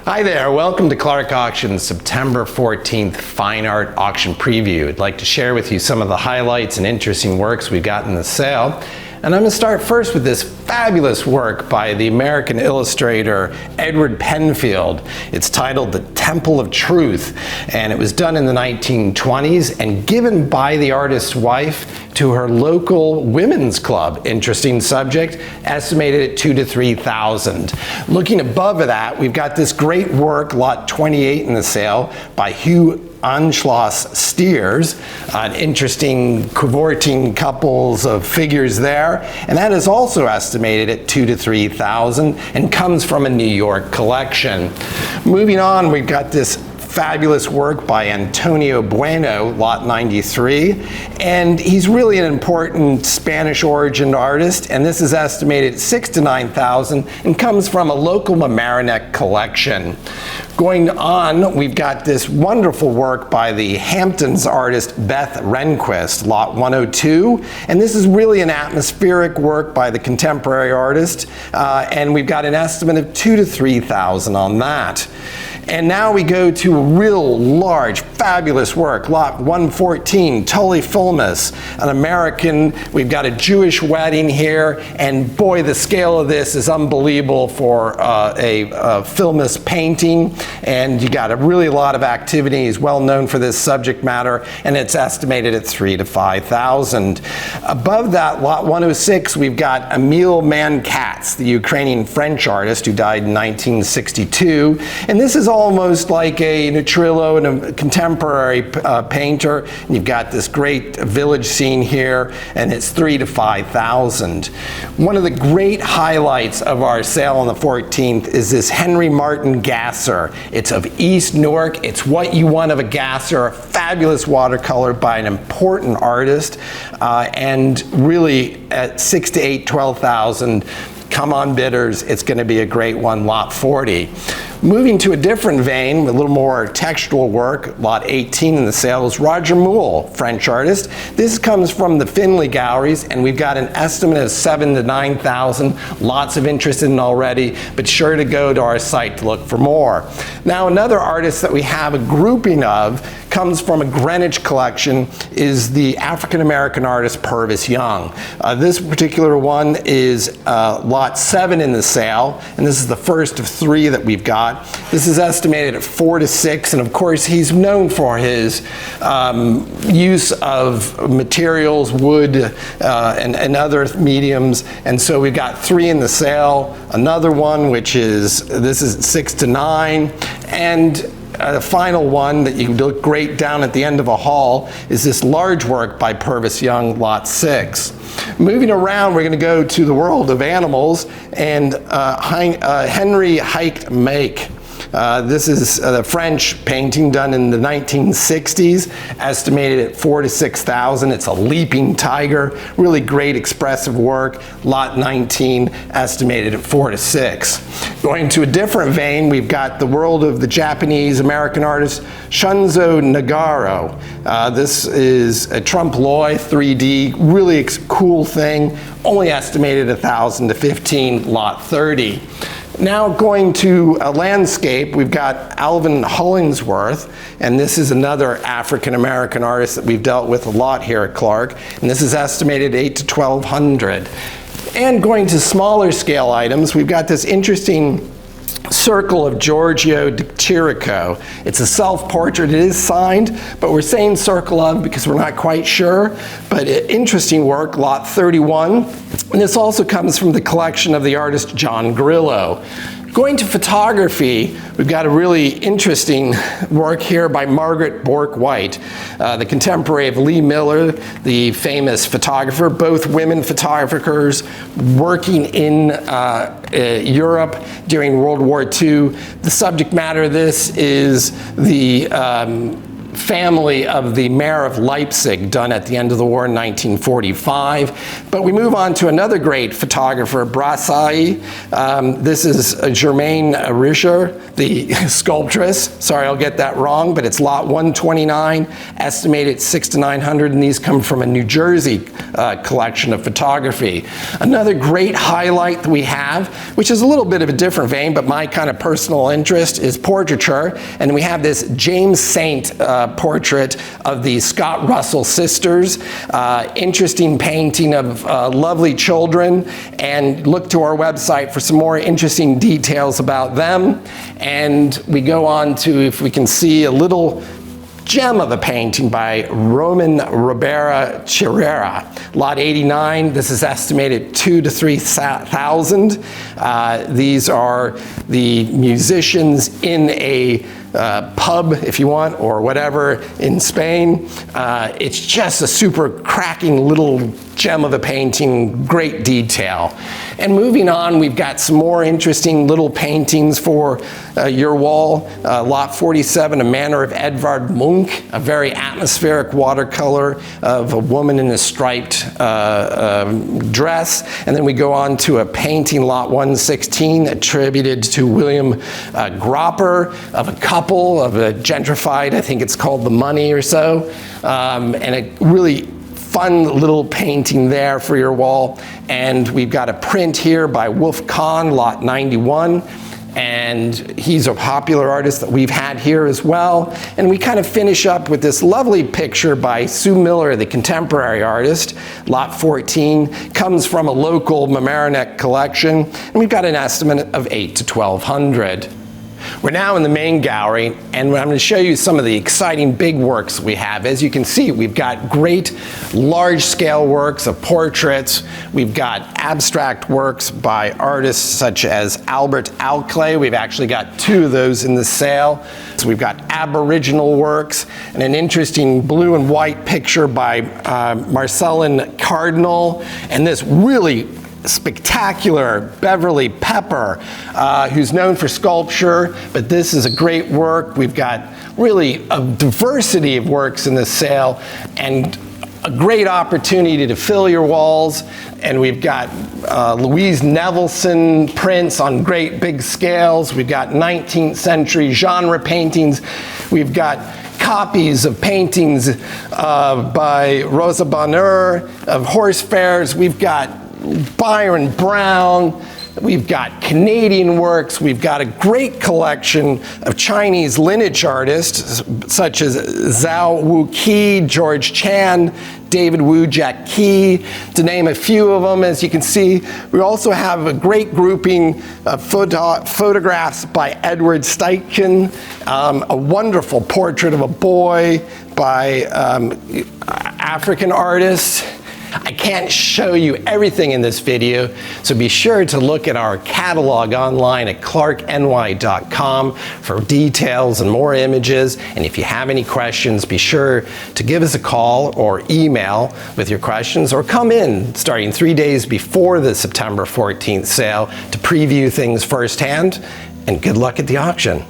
Hi there, welcome to Clarke Auction's September 14th Fine Art Auction Preview. I'd like to share with you some of the highlights and interesting works we've got in the sale. And I'm going to start first with this fabulous work by the American illustrator Edward Penfield. It's titled The Temple of Truth, and it was done in the 1920s and given by the artist's wife to her local women's club. Interesting subject, estimated at $2,000 to $3,000. Looking above that, we've got this great work, lot 28 in the sale, by Hugh Anschloss Steers, an interesting cavorting couples of figures there, and that is also estimated at $2,000 to $3,000 and comes from a New York collection. Moving on, we've got this fabulous work by Antonio Bueno, lot 93, and he's really an important Spanish origin artist, and this is estimated at $6,000 to $9,000 and comes from a local Mamaroneck collection. Going on, we've got this wonderful work by the Hamptons artist Beth Rehnquist, lot 102, and this is really an atmospheric work by the contemporary artist, and we've got an estimate of $2,000 to $3,000 on that. And now we go to a real large, fabulous work, lot 114, Tully Fulmus, an American. We've got a Jewish wedding here, and boy, the scale of this is unbelievable for a Fulmus painting, and you got a really lot of activity. He's well known for this subject matter, and it's estimated at $3,000 to $5,000. Above that, lot 106, we've got Emil Mankatz, the Ukrainian French artist who died in 1962, and this is almost like a Trillo and a contemporary painter. And you've got this great village scene here, and it's $3,000 to $5,000. One of the great highlights of our sale on the 14th is this Henry Martin Gasser. It's of East Newark. It's what you want of a Gasser, a fabulous watercolor by an important artist, and really at $6,000 to $8,000, $12,000. Come on, bidders, it's going to be a great one, lot 40. Moving to a different vein, a little more textual work, lot 18 in the sale is Roger Moule, French artist. This comes from the Finley Galleries, and we've got an estimate of $7,000 to $9,000. Lots of interest in it already, but sure to go to our site to look for more. Now, another artist that we have a grouping of comes from a Greenwich collection is the African-American artist Purvis Young. This particular one is lot 7 in the sale, and this is the first of 3 that we've got. This is estimated at $4,000 to $6,000, and of course he's known for his use of materials, wood, and other mediums, and so we've got 3 in the sale. Another one, which is, this is $6,000 to $9,000, and the final one that you look great down at the end of a hall is this large work by Purvis Young, lot 6. Moving around, we're going to go to the world of animals, and Henry Heicht Make. This is a French painting done in the 1960s, estimated at $4,000 to $6,000. It's a leaping tiger, really great expressive work. Lot 19, estimated at $4,000 to $6,000. Going to a different vein, we've got the world of the Japanese-American artist Shunzo Nagaro. This is a trompe l'oeil 3D, really cool thing, only estimated $1,000 to $15,000, lot 30. Now going to a landscape, we've got Alvin Hollingsworth, and this is another African-American artist that we've dealt with a lot here at Clarke, and this is estimated $800 to $1,200. And going to smaller scale items, we've got this interesting Circle of Giorgio de Chirico. It's a self-portrait. It is signed, but we're saying circle of because we're not quite sure. But interesting work, lot 31. And this also comes from the collection of the artist John Grillo. Going to photography, we've got a really interesting work here by Margaret Bourke-White, the contemporary of Lee Miller, the famous photographer, both women photographers working in Europe during World War II. The subject matter of this is the family of the mayor of Leipzig, done at the end of the war in 1945. But we move on to another great photographer, Brassai. This is Germaine Richer, the sculptress. Sorry, I'll get that wrong, but it's lot 129, estimated 600 to 900, and these come from a New Jersey collection of photography. Another great highlight that we have, which is a little bit of a different vein, but my kind of personal interest, is portraiture, and we have this James Saint portrait of the Scott Russell sisters. Interesting painting of lovely children, and look to our website for some more interesting details about them. And we go on to, if we can see a little gem of a painting by Roman Ribera Chirera, lot 89. This is estimated 2,000 to 3,000. These are the musicians in a pub, if you want, or whatever, in Spain. It's just a super cracking little gem of a painting, great detail. And moving on, we've got some more interesting little paintings for your wall. Lot 47, A Manner of Edvard Munch, a very atmospheric watercolor of a woman in a striped dress. And then we go on to a painting, lot 116, attributed to William Gropper, of a couple, of a gentrified, I think it's called The Money or so. And a really fun little painting there for your wall. And we've got a print here by Wolf Kahn, lot 91. And he's a popular artist that we've had here as well. And we kind of finish up with this lovely picture by Sue Miller, the contemporary artist. Lot 14 comes from a local Mamaroneck collection, and we've got an estimate of 800 to 1,200. We're now in the main gallery, and I'm going to show you some of the exciting big works we have. As you can see, we've got great large-scale works of portraits. We've got abstract works by artists such as Albert Alclay. We've actually got 2 of those in the sale. So we've got Aboriginal works, and an interesting blue and white picture by Marcelin Cardinal, and this really spectacular Beverly Pepper, who's known for sculpture, but this is a great work. We've got really a diversity of works in this sale, and a great opportunity to fill your walls. And we've got Louise Nevelson prints on great big scales. We've got 19th century genre paintings. We've got copies of paintings by Rosa Bonheur of horse fairs. We've got Byron Brown, we've got Canadian works, we've got a great collection of Chinese lineage artists such as Zhao Wuqi, George Chan, David Wu Jack Key, to name a few of them. As you can see, we also have a great grouping of photographs by Edward Steichen, a wonderful portrait of a boy by African artists. I can't show you everything in this video, so be sure to look at our catalog online at clarkeny.com for details and more images. And if you have any questions, be sure to give us a call or email with your questions, or come in starting 3 days before the September 14th sale to preview things firsthand. And good luck at the auction.